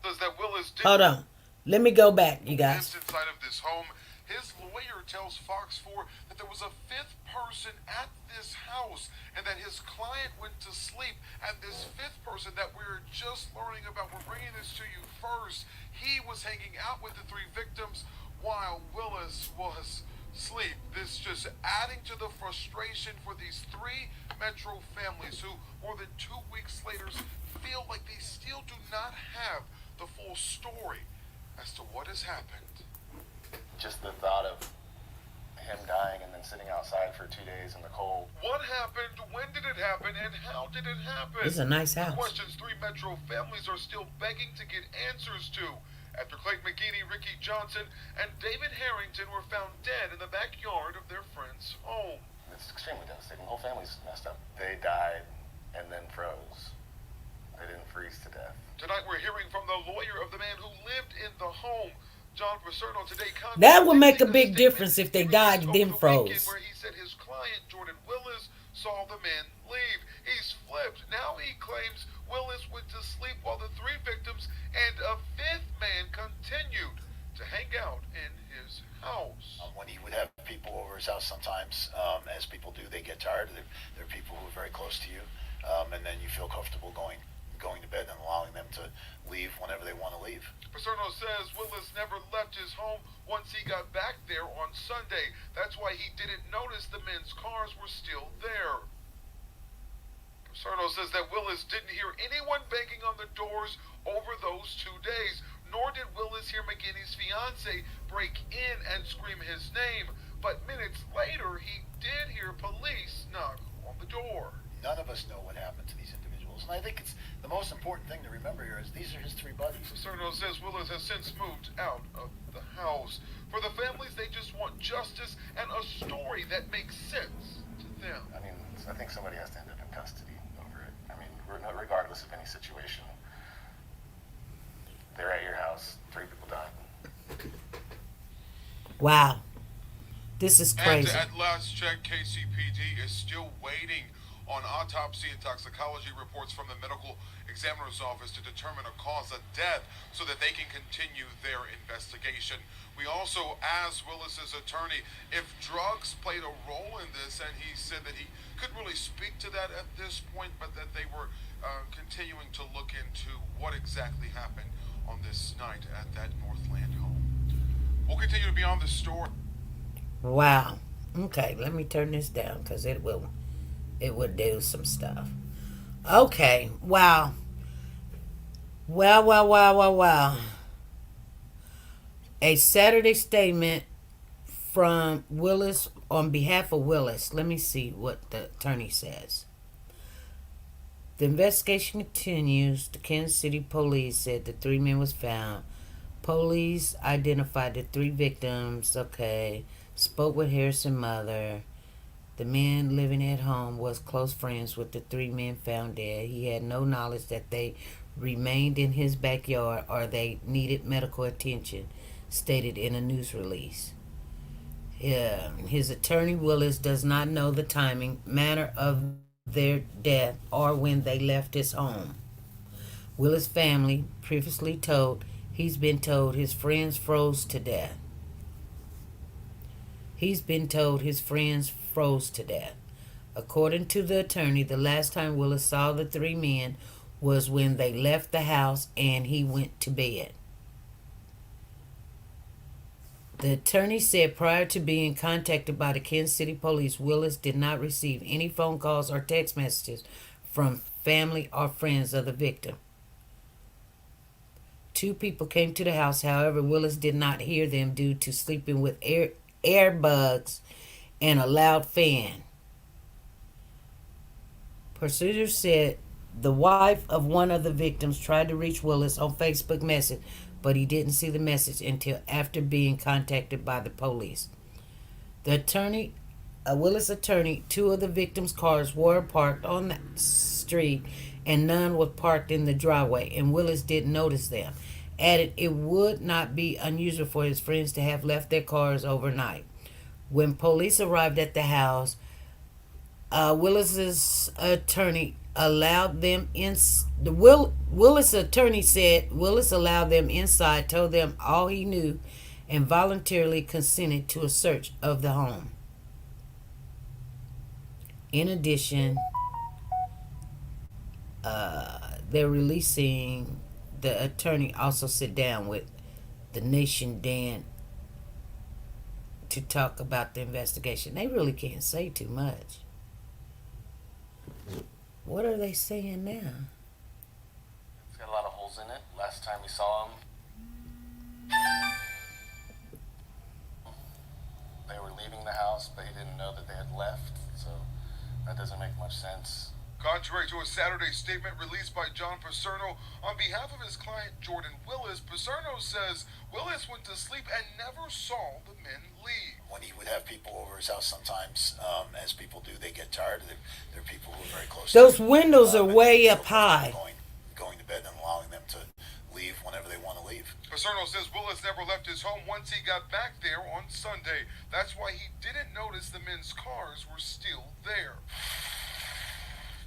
Speaker 5: says that Willis did.
Speaker 1: Hold on. Let me go back, you guys.
Speaker 5: Inside of this home, his lawyer tells Fox 4 that there was a 5th person at this house and that his client went to sleep. And this 5th person that we're just learning about, we're bringing this to you first, he was hanging out with the 3 victims while Willis was asleep. This just adding to the frustration for these 3 Metro families who more than 2 weeks later feel like they still do not have the full story as to what has happened.
Speaker 6: Just the thought of him dying and then sitting outside for 2 days in the cold.
Speaker 5: What happened? When did it happen? And how did it happen?
Speaker 1: It's a nice house.
Speaker 5: Questions 3 Metro families are still begging to get answers to after Clayton McGinney, Ricky Johnson, and David Harrington were found dead in the backyard of their friend's home.
Speaker 6: It's extremely devastating. The whole family's messed up. They died and then froze. They didn't freeze to death.
Speaker 5: Tonight we're hearing from the lawyer of the man who lived in the home. John Paserno today
Speaker 1: that would make a big difference if they died then froze.
Speaker 5: Where he said his client Jordan Willis saw the men leave. He's flipped. Now he claims Willis went to sleep while the 3 victims and a 5th man continued to hang out in his house.
Speaker 7: When he would have people over his house sometimes, as people do, they get tired. There are people who are very close to you, and then you feel comfortable going to bed and allowing them to leave whenever they want to leave.
Speaker 5: Paserno says Willis never left his home once he got back there on Sunday. That's why he didn't notice the men's cars were still there. Paserno says that Willis didn't hear anyone banging on the doors over those 2 days, nor did Willis hear McGinney's fiance break in and scream his name. But minutes later, he did hear police knock on the door.
Speaker 7: None of us know what happened to these individuals, and I think it's the most important thing to remember here is these are his 3 buddies.
Speaker 5: Paserno says Willis has since moved out of the house. For the families, they just want justice and a story that makes sense to them.
Speaker 6: I mean, I think somebody has to end up in custody over it. I mean, regardless of any situation, they're at your house, 3 people died.
Speaker 1: Wow. This is crazy.
Speaker 5: And at last check, KCPD is still waiting on autopsy and toxicology reports from the medical examiner's office to determine a cause of death so that they can continue their investigation. We also asked Willis's attorney if drugs played a role in this, and he said that he couldn't really speak to that at this point, but that they were continuing to look into what exactly happened on this night at that Northland home. We'll continue to be on this story.
Speaker 1: Wow. Okay, let me turn this down because it would do some stuff. Okay, wow. Wow. A Saturday statement from Willis on behalf of Willis. Let me see what the attorney says. The investigation continues. The Kansas City police said the 3 men was found. Police identified the 3 victims. Okay. Spoke with Harrison's mother. The man living at home was close friends with the 3 men found dead. He had no knowledge that they remained in his backyard or they needed medical attention, stated in a news release. His attorney, Willis, does not know the timing, manner of their death, or when they left his home. Willis' family previously told he's been told his friends froze to death. According to the attorney, the last time Willis saw the 3 men was when they left the house and he went to bed. The attorney said prior to being contacted by the Kansas City police, Willis did not receive any phone calls or text messages from family or friends of the victim. 2 people came to the house. However, Willis did not hear them due to sleeping with air bugs and a loud fan. Prosecutors said the wife of one of the victims tried to reach Willis on Facebook Message, but he didn't see the message until after being contacted by the police. The attorney, Willis' attorney, 2 of the victims' cars were parked on the street and none was parked in the driveway, and Willis didn't notice them. Added it would not be unusual for his friends to have left their cars overnight. When police arrived at the house, Willis's attorney allowed them in. Willis' attorney said Willis allowed them inside, told them all he knew, and voluntarily consented to a search of the home. In addition, they're releasing. The attorney also sit down with the Nation Dan to talk about the investigation. They really can't say too much. What are they saying now?
Speaker 6: It's got a lot of holes in it. Last time he saw him, they were leaving the house, but he didn't know that they had left, so that doesn't make much sense.
Speaker 5: Contrary to a Saturday statement released by John Paserno on behalf of his client Jordan Willis, Paserno says Willis went to sleep and never saw the men leave.
Speaker 7: When he would have people over his house sometimes, as people do, they get tired. They're people who are very close
Speaker 1: Those
Speaker 7: to him.
Speaker 1: windows are
Speaker 7: And
Speaker 1: way
Speaker 7: they
Speaker 1: up
Speaker 7: feel
Speaker 1: high.
Speaker 7: comfortable going to bed and allowing them to leave whenever they want to leave.
Speaker 5: Paserno says Willis never left his home once he got back there on Sunday. That's why he didn't notice the men's cars were still there.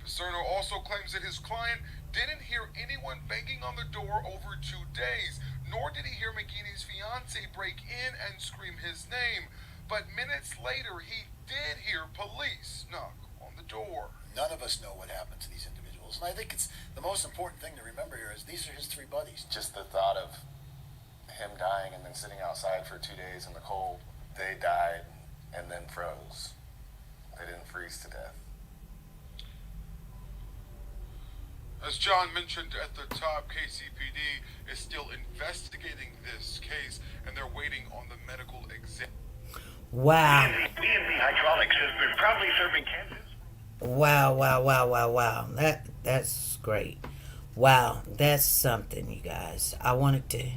Speaker 5: Paserno also claims that his client didn't hear anyone banging on the door over 2 days, nor did he hear McGinney's fiancée break in and scream his name. But minutes later, he did hear police knock on the door.
Speaker 7: None of us know what happened to these individuals, and I think it's the most important thing to remember here is these are his three buddies.
Speaker 6: Just the thought of him dying and then sitting outside for 2 days in the cold. They died and then froze. They didn't freeze to death.
Speaker 5: As John mentioned at the top, KCPD is still investigating this case, and they're waiting on the medical exam.
Speaker 1: Wow.
Speaker 8: B&B Hydraulics has been proudly serving Kansas.
Speaker 1: Wow. That's great. Wow, that's something, you guys. I wanted to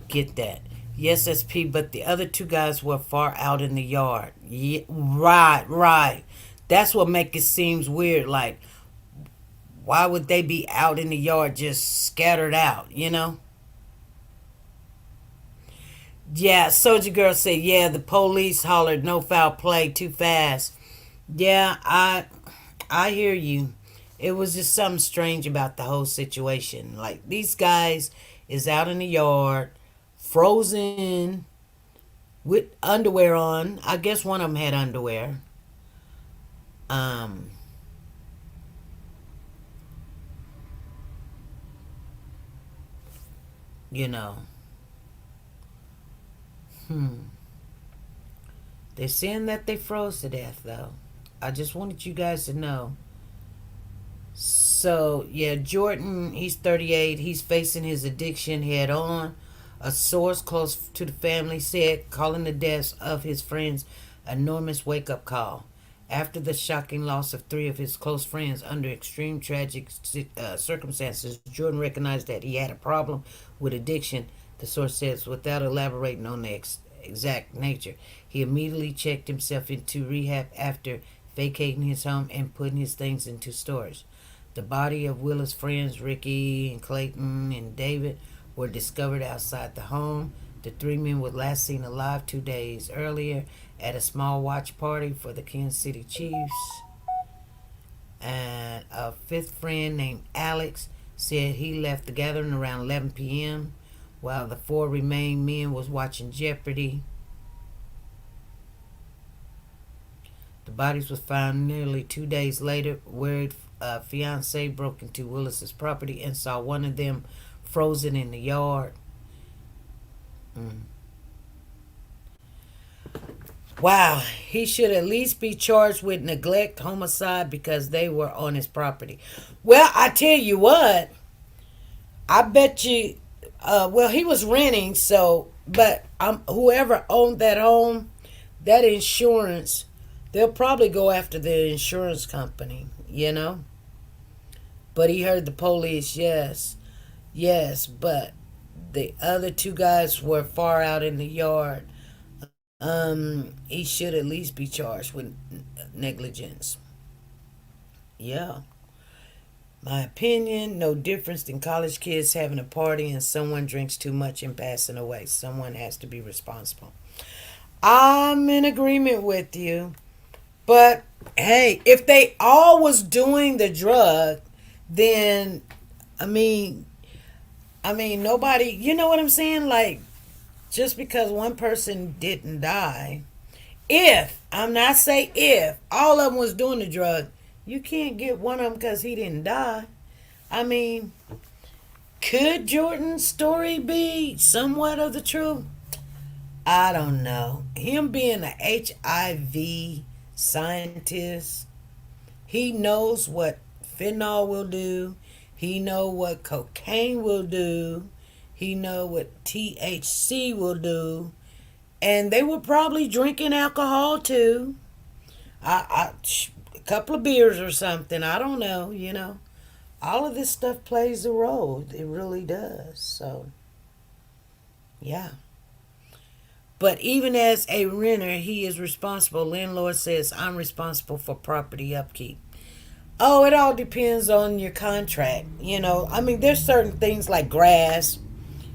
Speaker 1: get that. Yes, SP, but the other two guys were far out in the yard. Yeah, right. That's what makes it seems weird. Like, why would they be out in the yard just scattered out, you know? Yeah, Soldier Girl said, yeah, the police hollered no foul play too fast. Yeah, I hear you. It was just something strange about the whole situation. Like, these guys is out in the yard, frozen, with underwear on. I guess one of them had underwear. You know. They're saying that they froze to death, though. I just wanted you guys to know. So, yeah, Jordan, he's 38. He's facing his addiction head on. A source close to the family said, calling the deaths of his friends an enormous wake-up call. After the shocking loss of 3 of his close friends under extreme tragic circumstances, Jordan recognized that he had a problem with addiction, the source says, without elaborating on the exact nature. He immediately checked himself into rehab after vacating his home and putting his things into storage. The body of Willis' friends, Ricky and Clayton and David, were discovered outside the home. The 3 men were last seen alive 2 days earlier at a small watch party for the Kansas City Chiefs. And a 5th friend named Alex said he left the gathering around 11 p.m. while the 4 remaining men was watching Jeopardy. The bodies were found nearly 2 days later. Worried fiance broke into Willis's property and saw one of them frozen in the yard. Wow, he should at least be charged with neglect, homicide, because they were on his property. Well, I tell you what, I bet you, well, he was renting, so, but whoever owned that home, that insurance, they'll probably go after the insurance company, you know? But he heard the police, yes, but the other 2 guys were far out in the yard. He should at least be charged with negligence. Yeah. My opinion, no difference than college kids having a party and someone drinks too much and passing away. Someone has to be responsible. I'm in agreement with you. But, hey, if they all was doing the drug, then, I mean, nobody, you know what I'm saying? Like, just because one person didn't die, I'm not saying if, all of them was doing the drug, you can't get one of them because he didn't die. I mean, could Jordan's story be somewhat of the truth? I don't know. Him being an HIV scientist, he knows what fentanyl will do. He knows what cocaine will do. He know what THC will do. And they were probably drinking alcohol too. A couple of beers or something. I don't know, All of this stuff plays a role. It really does. So, yeah. But even as a renter, he is responsible. Landlord says, I'm responsible for property upkeep. Oh, it all depends on your contract. There's certain things like grass.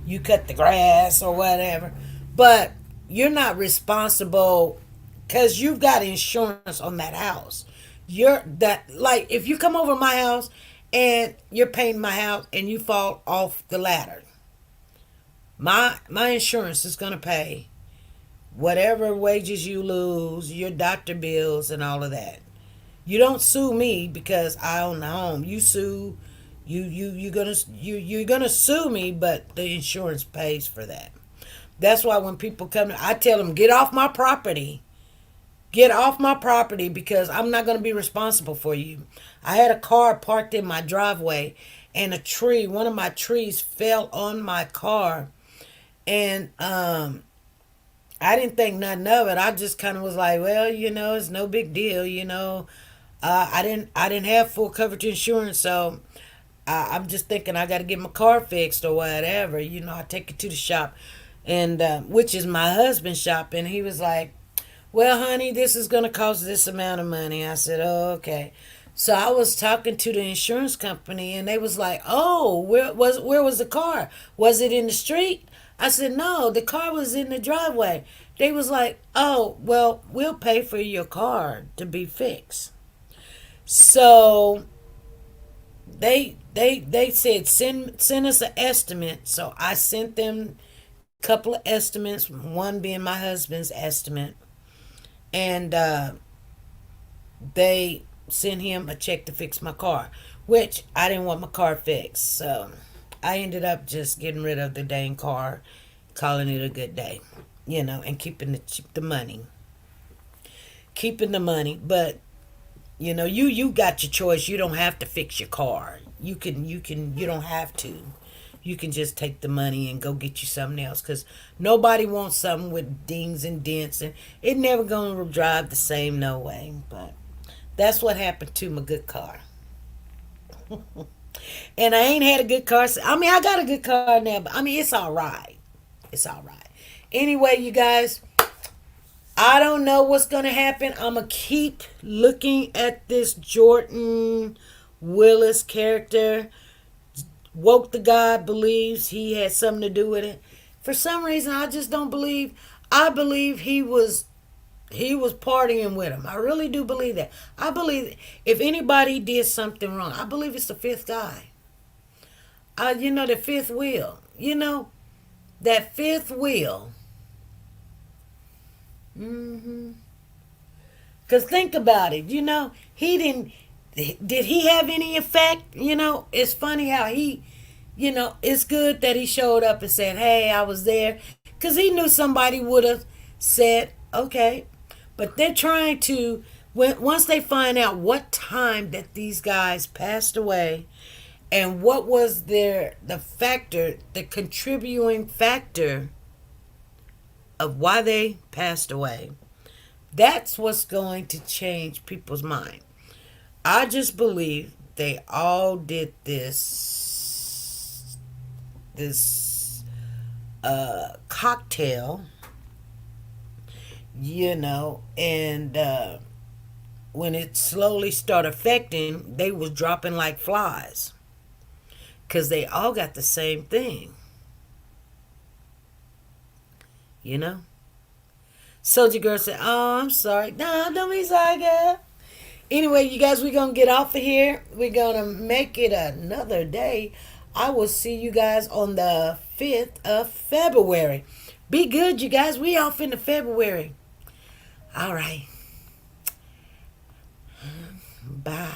Speaker 1: You cut the grass or whatever. But you're not responsible because you've got insurance on that house. If you come over my house and you're painting my house and you fall off the ladder, my insurance is going to pay whatever wages you lose, your doctor bills, and all of that. You don't sue me because I own the home. You sue, you're gonna sue me, but the insurance pays for that. That's why when people come, I tell them, get off my property. Get off my property because I'm not going to be responsible for you. I had a car parked in my driveway and one of my trees fell on my car. And I didn't think nothing of it. I just kind of was like, well, it's no big deal, I didn't have full coverage insurance, so I'm just thinking I got to get my car fixed or whatever. I take it to the shop, and which is my husband's shop, and he was like, well, honey, this is going to cost this amount of money. I said, oh, okay. So I was talking to the insurance company, and they was like, oh, where was the car? Was it in the street? I said, no, the car was in the driveway. They was like, oh, well, we'll pay for your car to be fixed. So they said, send us an estimate. So I sent them a couple of estimates, one being my husband's estimate. And they sent him a check to fix my car, which I didn't want my car fixed. So I ended up just getting rid of the dang car, calling it a good day, and keeping the money. Keeping the money. But, you got your choice. You don't have to fix your car. You don't have to. You can just take the money and go get you something else, because nobody wants something with dings and dents, and it never gonna drive the same, no way. But that's what happened to my good car. And I ain't had a good car. I got a good car now, but it's all right. It's all right. Anyway, you guys, I don't know what's gonna happen. I'm gonna keep looking at this Jordan Willis character. Woke the guy believes he had something to do with it. For some reason, I just don't believe. I believe he was partying with him. I really do believe that. I believe if anybody did something wrong, I believe it's the fifth guy. The fifth wheel. That fifth wheel. Because think about it. He didn't. Did he have any effect? It's funny how he, it's good that he showed up and said, hey, I was there. Because he knew somebody would have said, okay. But they're trying to, once they find out what time that these guys passed away and what was the contributing factor of why they passed away, that's what's going to change people's mind. I just believe they all did this cocktail, and when it slowly started affecting, they was dropping like flies because they all got the same thing. Soldier Girl said, oh, I'm sorry. No, don't be sorry, girl. Anyway, you guys, we're going to get off of here. We're going to make it another day. I will see you guys on the 5th of February. Be good, you guys. We off into February. All right. Bye.